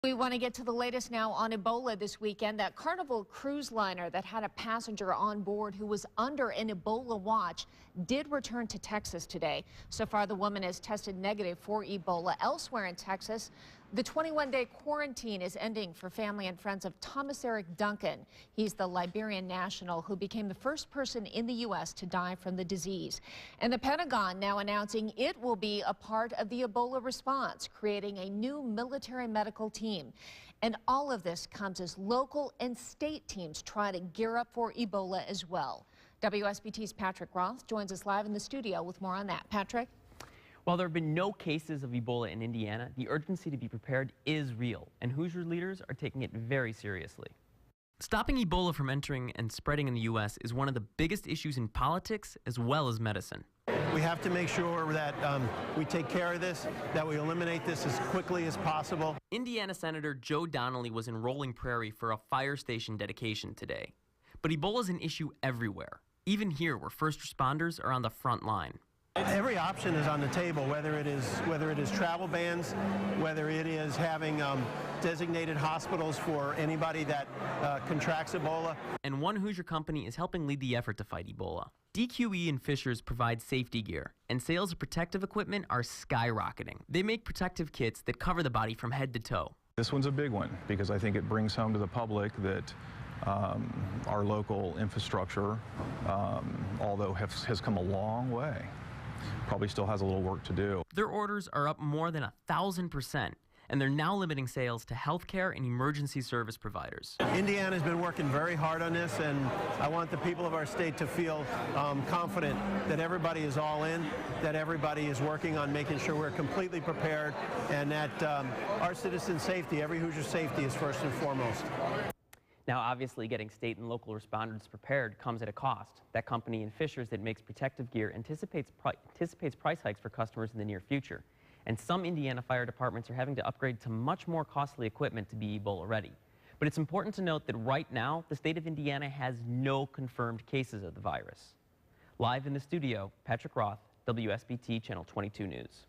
We want to get to the latest now on Ebola this weekend. That Carnival cruise liner that had a passenger on board who was under an Ebola watch did return to Texas today. So far, the woman has tested negative for Ebola. Elsewhere in Texas, the 21-day quarantine is ending for family and friends of Thomas Eric Duncan. He's the Liberian national who became the first person in the U.S. to die from the disease. And the Pentagon now announcing it will be a part of the Ebola response, creating a new military medical team. And all of this comes as local and state teams try to gear up for Ebola as well. WSBT's Patrick Roth joins us live in the studio with more on that. Patrick? While there have been no cases of Ebola in Indiana, the urgency to be prepared is real, and Hoosier leaders are taking it very seriously. Stopping Ebola from entering and spreading in the U.S. is one of the biggest issues in politics as well as medicine. We have to make sure that we take care of this, that we eliminate this as quickly as possible. Indiana Senator Joe Donnelly was in Rolling Prairie for a fire station dedication today. But Ebola is an issue everywhere, even here where first responders are on the front line. Every option is on the table, whether it is travel bans, whether it is having designated hospitals for anybody that contracts Ebola. And one Hoosier company is helping lead the effort to fight Ebola. DQE and Fishers provide safety gear, and sales of protective equipment are skyrocketing. They make protective kits that cover the body from head to toe. This one's a big one because I think it brings home to the public that our local infrastructure, although has come a long way, probably still has a little work to do. Their orders are up more than 1,000%, and they're now limiting sales to healthcare and emergency service providers. Indiana's been working very hard on this, and I want the people of our state to feel confident that everybody is all in, that everybody is working on making sure we're completely prepared, and that our citizens' safety, every Hoosier safety, is first and foremost. Now, obviously, getting state and local responders prepared comes at a cost. That company in Fishers that makes protective gear anticipates price hikes for customers in the near future. And some Indiana fire departments are having to upgrade to much more costly equipment to be Ebola ready. But it's important to note that right now, the state of Indiana has no confirmed cases of the virus. Live in the studio, Patrick Roth, WSBT Channel 22 News.